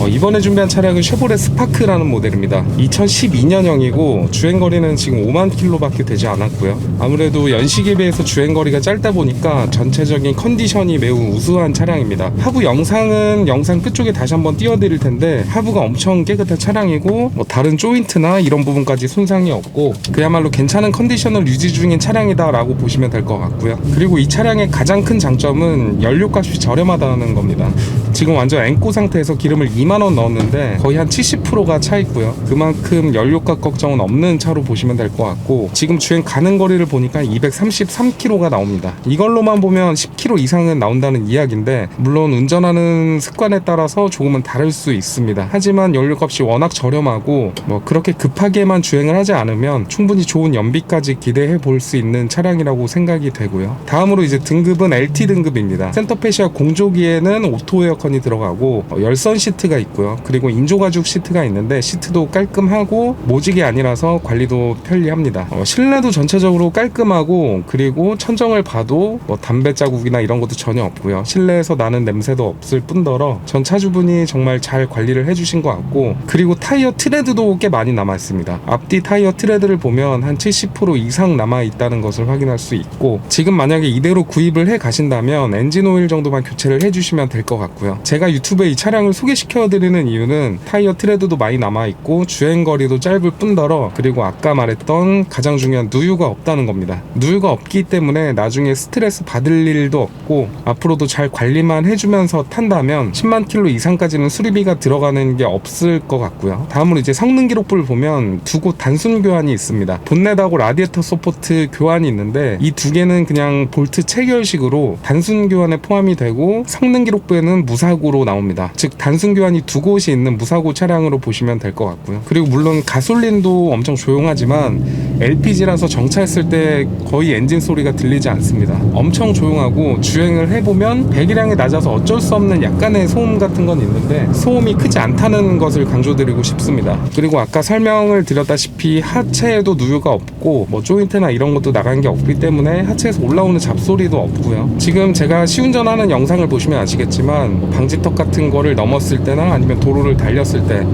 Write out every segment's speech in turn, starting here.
이번에 준비한 차량은 쉐보레 스파크라는 모델입니다. 2012년형이고 주행거리는 지금 5만 킬로밖에 되지 않았고요. 아무래도 연식에 비해서 주행거리가 짧다 보니까 전체적인 컨디션이 매우 우수한 차량입니다. 하부 영상 끝쪽에 다시 한번 띄워드릴 텐데 하부가 엄청 깨끗한 차량이고 다른 조인트나 이런 부분까지 손상이 없고 그야말로 괜찮은 컨디션을 유지 중인 차량이다 라고 보시면 될 것 같고요. 그리고 이 차량의 가장 큰 장점은 연료값이 저렴하다는 겁니다. 지금 완전 앵꼬 상태에서 기름을 2만원 넣었는데 거의 한 70%가 차 있고요. 그만큼 연료값 걱정은 없는 차로 보시면 될 것 같고 지금 주행 가는 거리를 보니까 233km가 나옵니다. 이걸로만 보면 10km 이상은 나온다는 이야기인데 물론 운전하는 습관에 따라서 조금은 다를 수 있습니다. 하지만 연료값이 워낙 저렴하고 그렇게 급하게만 주행을 하지 않으면 충분히 좋은 연비까지 기대해 볼 수 있는 차량이라고 생각이 되고요. 다음으로 이제 등급은 LT 등급입니다. 센터페시아 공조기에는 오토 에어컨이 들어가고 열선 시트가 있고요. 그리고 인조가죽 시트가 있는데 시트도 깔끔하고 모직이 아니라서 관리도 편리합니다. 실내도 전체적으로 깔끔하고 그리고 천정을 봐도 담배 자국이나 이런 것도 전혀 없고요. 실내에서 나는 냄새도 없을 뿐더러 전 차주분이 정말 잘 관리를 해주신 것 같고 그리고 타이어 트레드도 꽤 많이 남아있습니다. 앞뒤 타이어 트레드를 보면 한 70% 이상 남아있다는 것을 확인할 수 있고 지금 만약에 이대로 구입을 해 가신다면 엔진 오일 정도만 교체를 해주시면 될 것 같고요. 제가 유튜브에 이 차량을 소개시켜드리는 이유는 타이어 트레드도 많이 남아있고 주행거리도 짧을 뿐더러 그리고 아까 말했던 가장 중요한 누유가 없다는 겁니다. 누유가 없기 때문에 나중에 스트레스 받을 일도 없고 앞으로도 잘 관리만 해주면서 탄다면 10만 킬로 이상까지는 수리비가 들어가는 게 없을 것 같고요. 다음으로 이제 성능 기록부를 보면 두 곳 단순 교환이 있습니다. 본넷하고 라디에이터 서포트 교환이 있는데 이 두 개는 그냥 볼트 체결식으로 단순 교환에 포함이 되고 성능 기록부에는 무사고로 나옵니다. 즉 단순 교환이 두 곳이 있는 무사고 차량으로 보시면 될 것 같고요. 그리고 물론 가솔린도 엄청 조용하지만 LPG라서 정차했을 때 거의 엔진 소리가 들리지 않습니다. 엄청 조용하고 주행을 해보면 배기량이 낮아서 어쩔 수 없는 약간의 소음 같은 건 있는데 소음이 크지 않다는 것을 강조드리고 싶습니다. 그리고 아까 설명을 드렸다시피 하체에도 누유가 없고 조인트나 이런 것도 나간 게 없기 때문에 하체에서 올라오는 잡소리도 없고요. 지금 제가 시운전하는 영상을 보시면 아시겠지만 방지턱 같은 거를 넘었을 때나 아니면 도로를 달렸을 때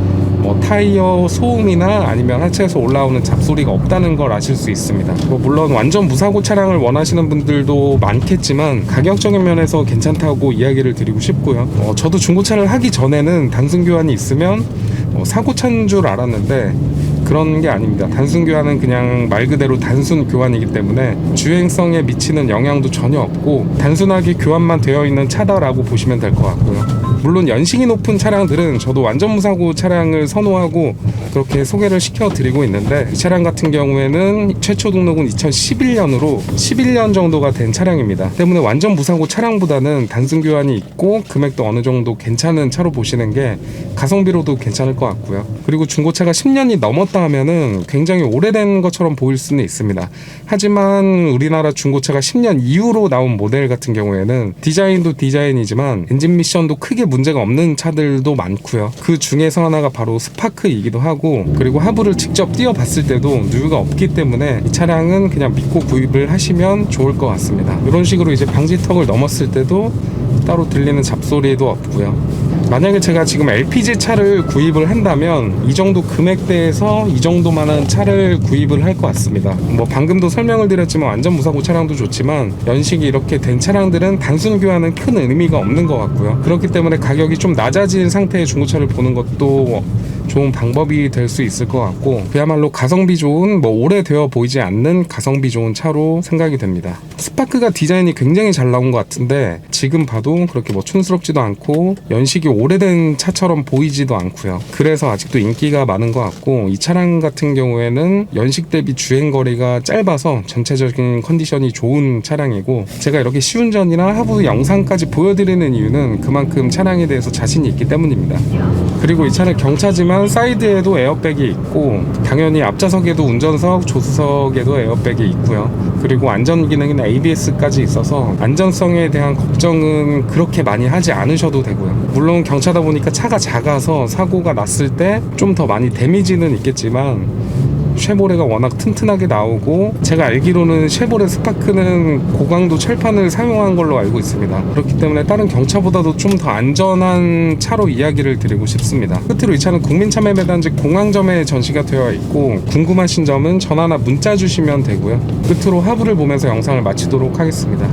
타이어 소음이나 아니면 하체에서 올라오는 잡소리가 없다는 걸 아실 수 있습니다. 물론 완전 무사고 차량을 원하시는 분들도 많겠지만 가격적인 면에서 괜찮다고 이야기를 드리고 싶고요. 저도 중고차를 하기 전에는 단순 교환이 있으면 사고차인 줄 알았는데 그런 게 아닙니다. 단순 교환은 그냥 말 그대로 단순 교환이기 때문에 주행성에 미치는 영향도 전혀 없고 단순하게 교환만 되어 있는 차다라고 보시면 될 것 같고요. 물론 연식이 높은 차량들은 저도 완전 무사고 차량을 선호하고 그렇게 소개를 시켜드리고 있는데 이 차량 같은 경우에는 최초 등록은 2011년으로 11년 정도가 된 차량입니다. 때문에 완전 무사고 차량보다는 단순 교환이 있고 금액도 어느 정도 괜찮은 차로 보시는 게 가성비로도 괜찮을 것 같고요. 그리고 중고차가 10년이 넘었다 하면은 굉장히 오래된 것처럼 보일 수는 있습니다. 하지만 우리나라 중고차가 10년 이후로 나온 모델 같은 경우에는 디자인도 디자인이지만 엔진 미션도 크게 문제가 없는 차들도 많고요. 그 중에서 하나가 바로 스파크이기도 하고 그리고 하부를 직접 띄워봤을 때도 누유가 없기 때문에 이 차량은 그냥 믿고 구입을 하시면 좋을 것 같습니다. 이런 식으로 이제 방지턱을 넘었을 때도 따로 들리는 잡소리도 없고요. 만약에 제가 지금 LPG 차를 구입을 한다면 이 정도 금액대에서 이 정도만한 차를 구입을 할 것 같습니다. 방금도 설명을 드렸지만 완전 무사고 차량도 좋지만 연식이 이렇게 된 차량들은 단순 교환은 큰 의미가 없는 것 같고요. 그렇기 때문에 가격이 좀 낮아진 상태의 중고차를 보는 것도 좋은 방법이 될 수 있을 것 같고 그야말로 가성비 좋은 오래되어 보이지 않는 가성비 좋은 차로 생각이 됩니다. 스파크가 디자인이 굉장히 잘 나온 것 같은데 지금 봐도 그렇게 촌스럽지도 않고 연식이 오래된 차처럼 보이지도 않고요. 그래서 아직도 인기가 많은 것 같고 이 차량 같은 경우에는 연식 대비 주행거리가 짧아서 전체적인 컨디션이 좋은 차량이고 제가 이렇게 시운전이나 하부 영상까지 보여드리는 이유는 그만큼 차량에 대해서 자신이 있기 때문입니다. 그리고 이 차는 경차지만 사이드에도 에어백이 있고 당연히 앞좌석에도 운전석, 조수석에도 에어백이 있고요. 그리고 안전 기능인 ABS까지 있어서 안전성에 대한 걱정은 그렇게 많이 하지 않으셔도 되고요. 물론 경차다 보니까 차가 작아서 사고가 났을 때 좀 더 많이 데미지는 있겠지만 쉐보레가 워낙 튼튼하게 나오고, 제가 알기로는 쉐보레 스파크는 고강도 철판을 사용한 걸로 알고 있습니다. 그렇기 때문에 다른 경차보다도 좀 더 안전한 차로 이야기를 드리고 싶습니다. 끝으로 이 차는 국민참여매단지 공항점에 전시가 되어 있고, 궁금하신 점은 전화나 문자 주시면 되고요. 끝으로 하부를 보면서 영상을 마치도록 하겠습니다.